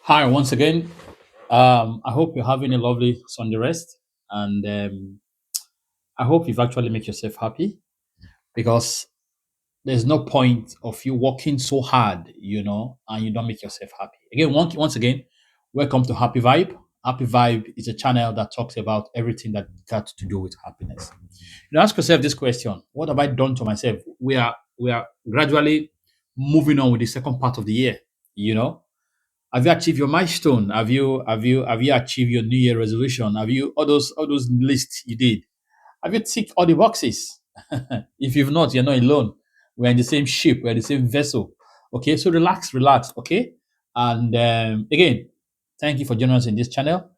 Hi, once again. I hope you're having a lovely Sunday rest, and I hope you've actually made yourself happy because there's no point of you working so hard, and you don't make yourself happy. Again, once again, welcome to Happy Vibe. Happy Vibe is a channel that talks about everything that got to do with happiness. Ask yourself this question: what have I done to myself? We are gradually moving on with the second part of the year. You know, have you achieved your milestone? Have you achieved your New Year resolution? Have you all those lists you did? Have you ticked all the boxes? If you've not, you're not alone. We're in the same ship. We're in the same vessel. Okay, so relax. Okay, and again, thank you for joining us in this channel,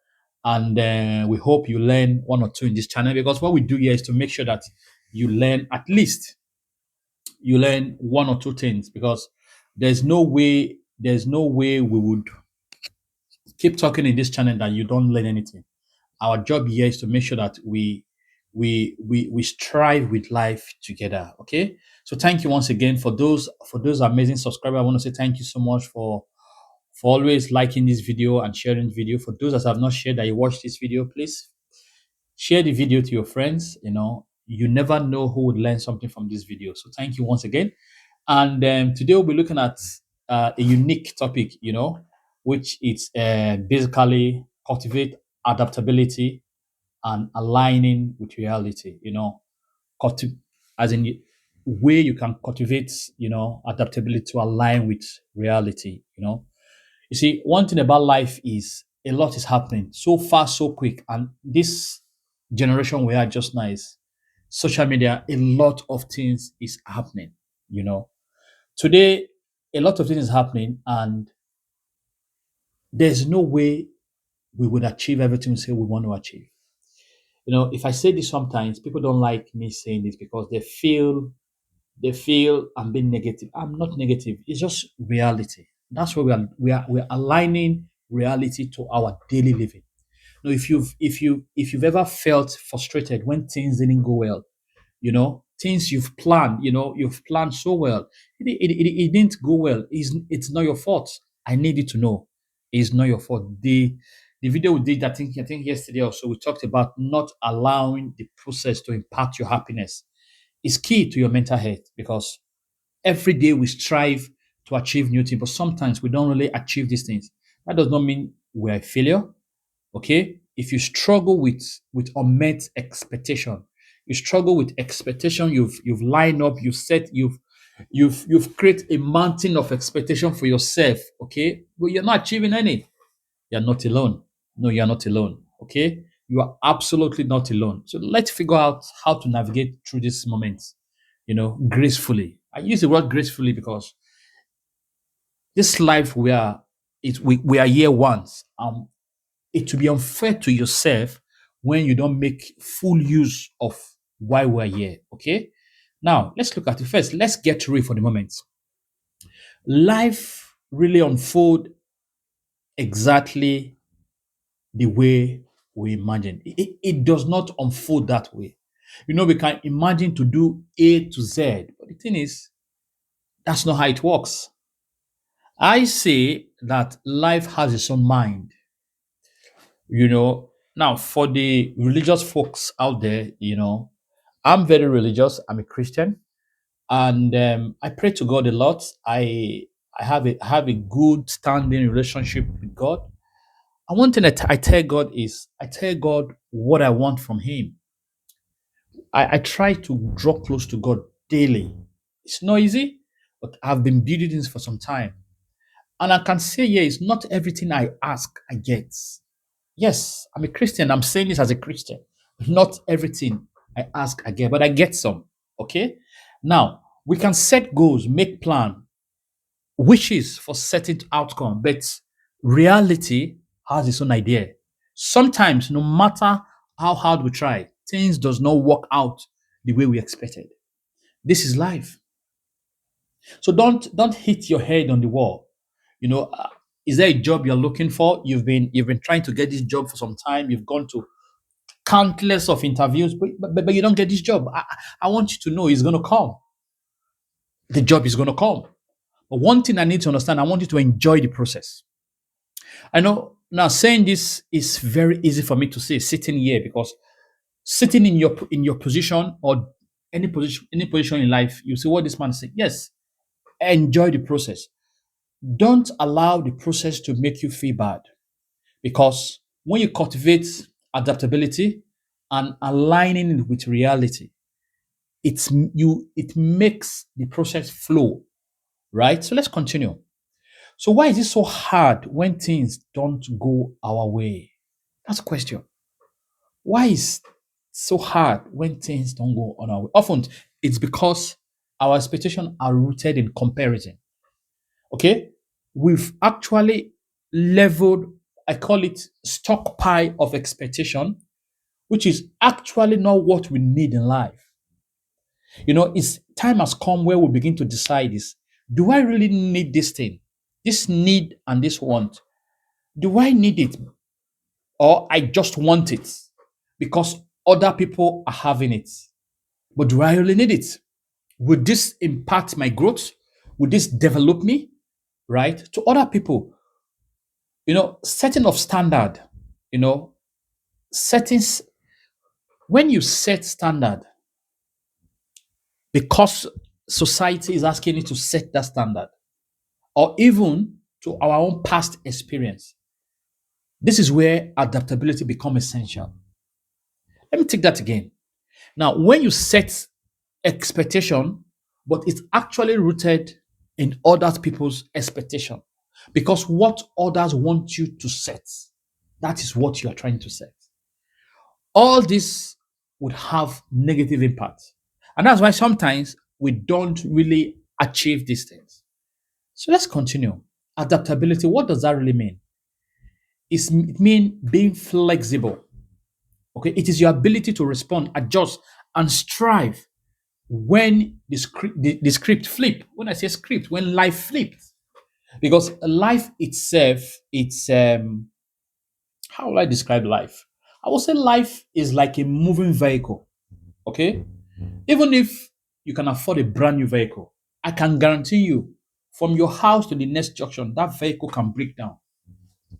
and we hope you learn one or two in this channel because what we do here is to make sure that you learn at least you learn one or two things because there's no way we would keep talking in this channel that you don't learn anything. Our job here is to make sure that we strive with life together. Okay. So thank you once again for those amazing subscribers. I want to say thank you so much for always liking this video and sharing the video. For those that have not shared that you watch this video, please share the video to your friends. You never know who would learn something from this video. So thank you once again. And today we'll be looking at a unique topic, which is basically cultivate adaptability and aligning with reality. Culti- as in the way you can cultivate, adaptability to align with reality. You see, one thing about life is a lot is happening so fast, so quick, and this generation we are just now is social media. A lot of things is happening. You know, Today, a lot of things is happening, and there's no way we would achieve everything we say we want to achieve. If I say this sometimes, people don't like me saying this because they feel I'm being negative. I'm not negative. It's just reality. That's where we're aligning reality to our daily living. If you've ever felt frustrated when things didn't go well, things you've planned so well, it didn't go well. It's not your fault. I need you to know it's not your fault. The video we did, I think yesterday also, we talked about not allowing the process to impact your happiness. It's key to your mental health because every day we strive to achieve new things, but sometimes we don't really achieve these things. That does not mean we're a failure. Okay, if you struggle with unmet expectation, you struggle with expectation, you've lined up, you've created a mountain of expectation for yourself. Okay, but you're not achieving any. You're not alone. No, you're not alone. Okay, you are absolutely not alone. So let's figure out how to navigate through this moment, gracefully. I use the word gracefully because this life we are here once. It will be unfair to yourself when you don't make full use of why we're here. Okay. Now let's look at it first. Let's get real for the moment. Life really unfold exactly the way we imagine. It does not unfold that way. We can imagine to do A to Z, but the thing is, that's not how it works. I say that life has its own mind. Now for the religious folks out there, I'm very religious. I'm a Christian, and I pray to God a lot. I have a good standing relationship with God. And one thing I tell God is I tell God what I want from Him. I try to draw close to God daily. It's not easy, but I've been building this for some time, and I can say, yeah, it's not everything I ask I get. Yes, I'm a Christian. I'm saying this as a Christian. Not everything I ask I get, but I get some. Okay. Now we can set goals, make plan, wishes for certain outcome, but reality has its own idea. Sometimes, no matter how hard we try, things does not work out the way we expected. This is life. So don't hit your head on the wall. You know, uh, is there a job you're looking for? You've been trying to get this job for some time. You've gone to countless of interviews, but you don't get this job. I want you to know it's going to come. The job is going to come. But one thing I need to understand, I want you to enjoy the process. I know now saying this is very easy for me to say sitting here because sitting in your position or any position in life, you see what this man is saying. Yes, enjoy the process. Don't allow the process to make you feel bad because when you cultivate adaptability and aligning it with reality, it makes the process flow, right? So let's continue. So why is it so hard when things don't go our way? That's a question. Why is so hard when things don't go on our way? Often it's because our expectations are rooted in comparison. Okay? We've actually leveled, I call it stockpile of expectation, which is actually not what we need in life. It's time has come where we begin to decide this. Do I really need this thing? This need and this want. Do I need it or I just want it because other people are having it? But do I really need it? Would this impact my growth? Would this develop me? Right? To other people, setting of standard, you know, settings, when you set standard, because society is asking you to set that standard, or even to our own past experience, this is where adaptability becomes essential. Let me take that again. Now, when you set expectation, but it's actually rooted in other people's expectation, because what others want you to set, that is what you are trying to set. All this would have negative impact. And that's why sometimes we don't really achieve these things. So let's continue. Adaptability, what does that really mean? It means being flexible. Okay, it is your ability to respond, adjust, and strive when the script flip. When I say script, when life flips, because life itself, it's how will I describe life? I will say life is like a moving vehicle. Okay, even if you can afford a brand new vehicle, I can guarantee you, from your house to the next junction, that vehicle can break down.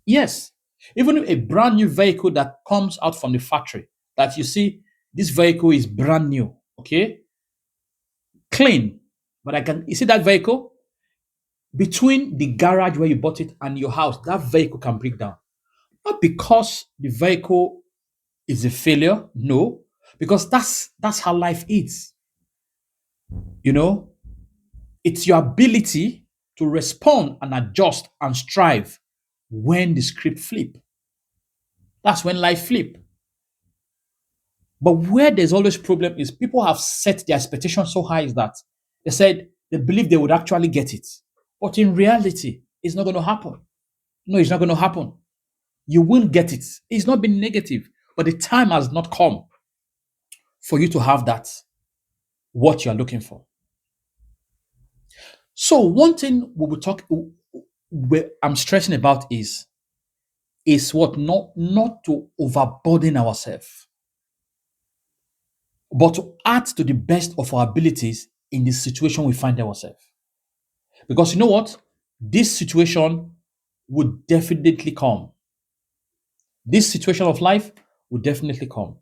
Yes, even if a brand new vehicle that comes out from the factory, that you see, this vehicle is brand new. Okay, clean. But you see that vehicle between the garage where you bought it and your house, that vehicle can break down. Not because the vehicle is a failure, no, because that's how life is. You know, it's your ability to respond and adjust and strive when the script flip. That's when life flip. But where there's always problem is people have set their expectations so high is that they said they believe they would actually get it. But in reality, it's not going to happen. No, it's not going to happen. You won't get it. It's not been negative, but the time has not come for you to have that, what you're looking for. So one thing I'm stressing about is what not to overburden ourselves, but to add to the best of our abilities in the situation we find ourselves. Because you know what? This situation would definitely come. This situation of life would definitely come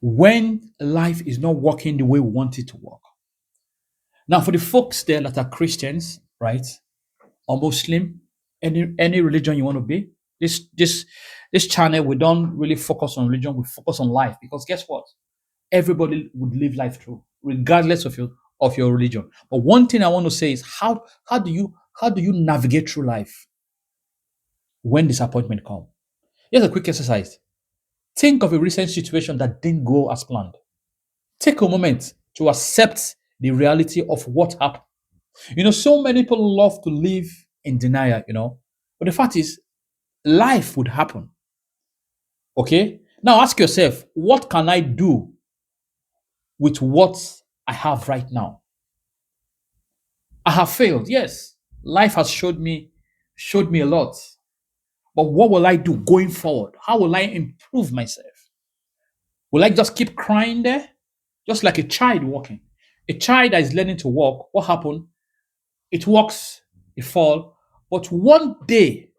when life is not working the way we want it to work. Now, for the folks there that are Christians, right, or Muslim, any religion you want to be, this channel we don't really focus on religion. We focus on life because guess what? Everybody would live life through, regardless of your religion. But one thing I want to say is how do you navigate through life when disappointment comes? Here's a quick exercise. Think of a recent situation that didn't go as planned. Take a moment to accept the reality of what happened. So many people love to live in denial, but the fact is, life would happen. Okay? Now ask yourself, what can I do with what I have right now? I have failed. Yes. Life has showed me a lot. But what will I do going forward? How will I improve myself? Will I just keep crying there? Just like a child walking. A child that is learning to walk, what happened? It walks, it fall, but one day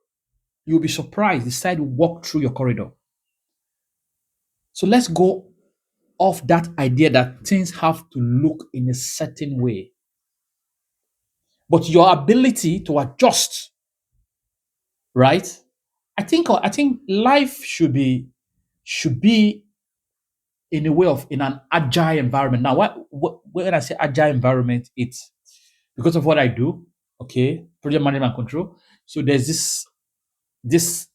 You'll be surprised. The side will walk through your corridor. So let's go off that idea that things have to look in a certain way. But your ability to adjust, right? I think life should be in a way of in an agile environment. Now, when I say agile environment, it's because of what I do. Okay, project management and control. So there's this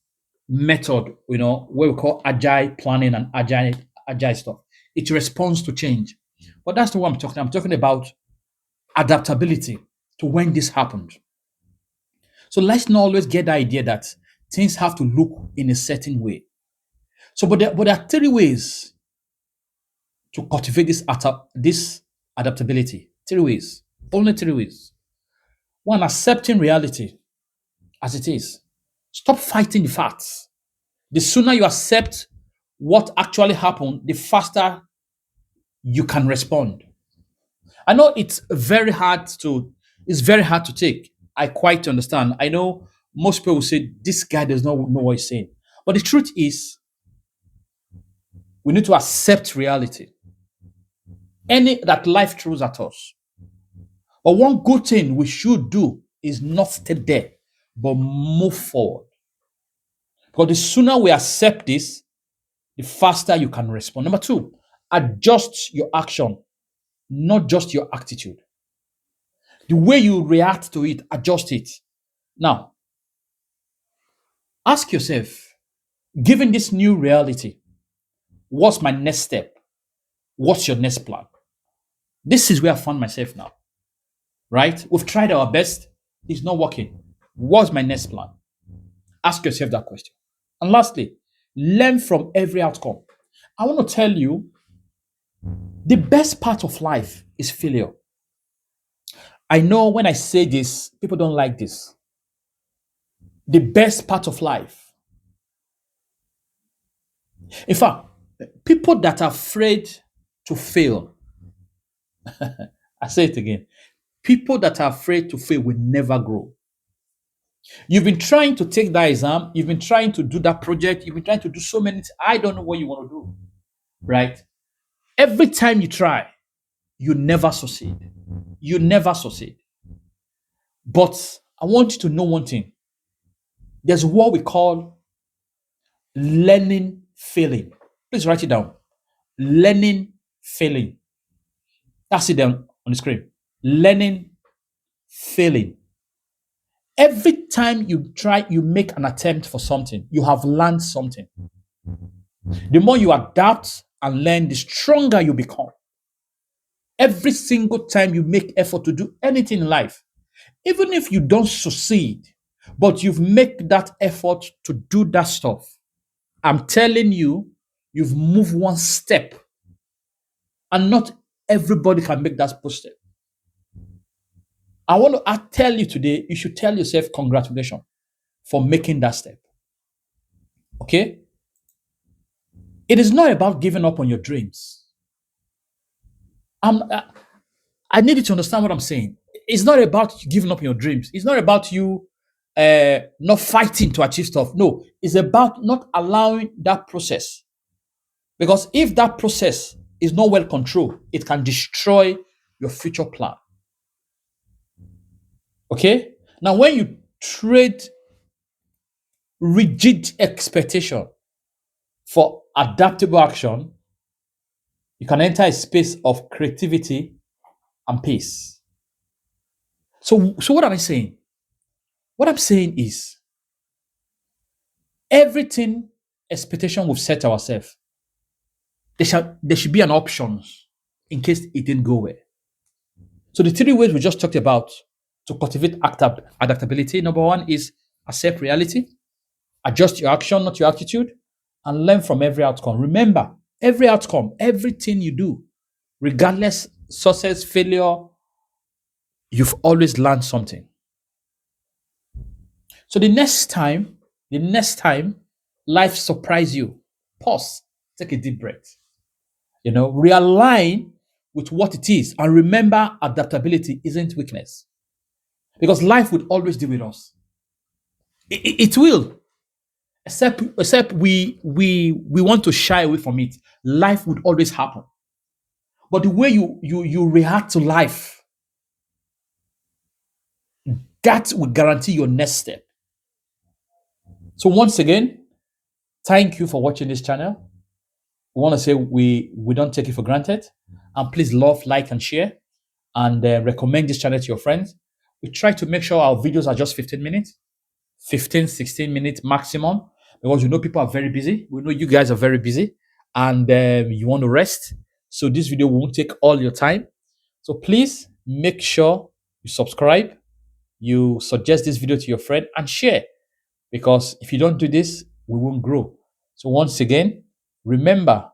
method, where we call agile planning and agile stuff. It responds to change, but that's not what I'm talking. I'm talking about adaptability to when this happened. So let's not always get the idea that things have to look in a certain way. So, but there are three ways to cultivate this adaptability. Three ways, only three ways. One, accepting reality as it is. Stop fighting the facts. The sooner you accept what actually happened, the faster you can respond. I know it's very hard to take. I quite understand. I know most people will say this guy does not know what he's saying. But the truth is, we need to accept reality. Any that life throws at us. But one good thing we should do is not stay there, but move forward. Because the sooner we accept this, the faster you can respond. Number two, adjust your action, not just your attitude. The way you react to it, adjust it. Now, ask yourself, given this new reality, what's my next step? What's your next plan? This is where I found myself now, right? We've tried our best, it's not working. What's my next plan? Ask yourself that question. And lastly, learn from every outcome. I want to tell you the best part of life is failure. I know when I say this, people don't like this. The best part of life. In fact, people that are afraid to fail, I say it again, people that are afraid to fail will never grow. You've been trying to take that exam, you've been trying to do that project, you've been trying to do so many things. I don't know what you want to do, right? Every time you try, you never succeed. You never succeed. But I want you to know one thing. There's what we call learning failing. Please write it down. Learning failing. That's it down on the screen. Learning failing. Every time you try, you make an attempt for something, you have learned something. The more you adapt and learn, the stronger you become. Every single time you make effort to do anything in life, even if you don't succeed, but you've made that effort to do that stuff, I'm telling you, you've moved one step. And not everybody can make that first step. I tell you today, you should tell yourself congratulations for making that step. Okay? It is not about giving up on your dreams. I'm, uh, I need you to understand what I'm saying. It's not about you giving up on your dreams. It's not about you not fighting to achieve stuff. No, it's about not allowing that process. Because if that process is not well controlled, it can destroy your future plan. Okay? Now, when you trade rigid expectation for adaptable action, you can enter a space of creativity and peace. So what am I saying? What I'm saying is everything expectation we've set ourselves, there should be an option in case it didn't go well. So the three ways we just talked about to cultivate adaptability. Number one is accept reality, adjust your action, not your attitude, and learn from every outcome. Remember, every outcome, everything you do, regardless success, failure, you've always learned something. So the next time life surprise you, pause, take a deep breath. Realign with what it is, and remember adaptability isn't weakness because life would always deal with us. It will. Except we want to shy away from it. Life would always happen. But the way you react to life, that will guarantee your next step. So once again, thank you for watching this channel. We want to say we don't take it for granted. And please love, like, and share, and recommend this channel to your friends. We try to make sure our videos are just 15 minutes, 15, 16 minutes maximum, because we know people are very busy. We know you guys are very busy, and you want to rest. So this video won't take all your time. So please make sure you subscribe, you suggest this video to your friend, and share, because if you don't do this, we won't grow. So once again, remember,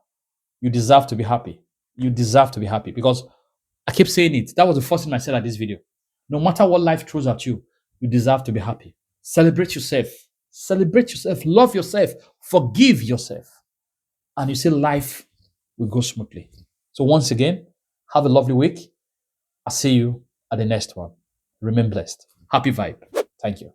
you deserve to be happy. You deserve to be happy, because I keep saying it. That was the first thing I said at this video. No matter what life throws at you, you deserve to be happy. Celebrate yourself. Celebrate yourself. Love yourself. Forgive yourself. And you see life will go smoothly. So once again, have a lovely week. I'll see you at the next one. Remain blessed. Happy vibe. Thank you.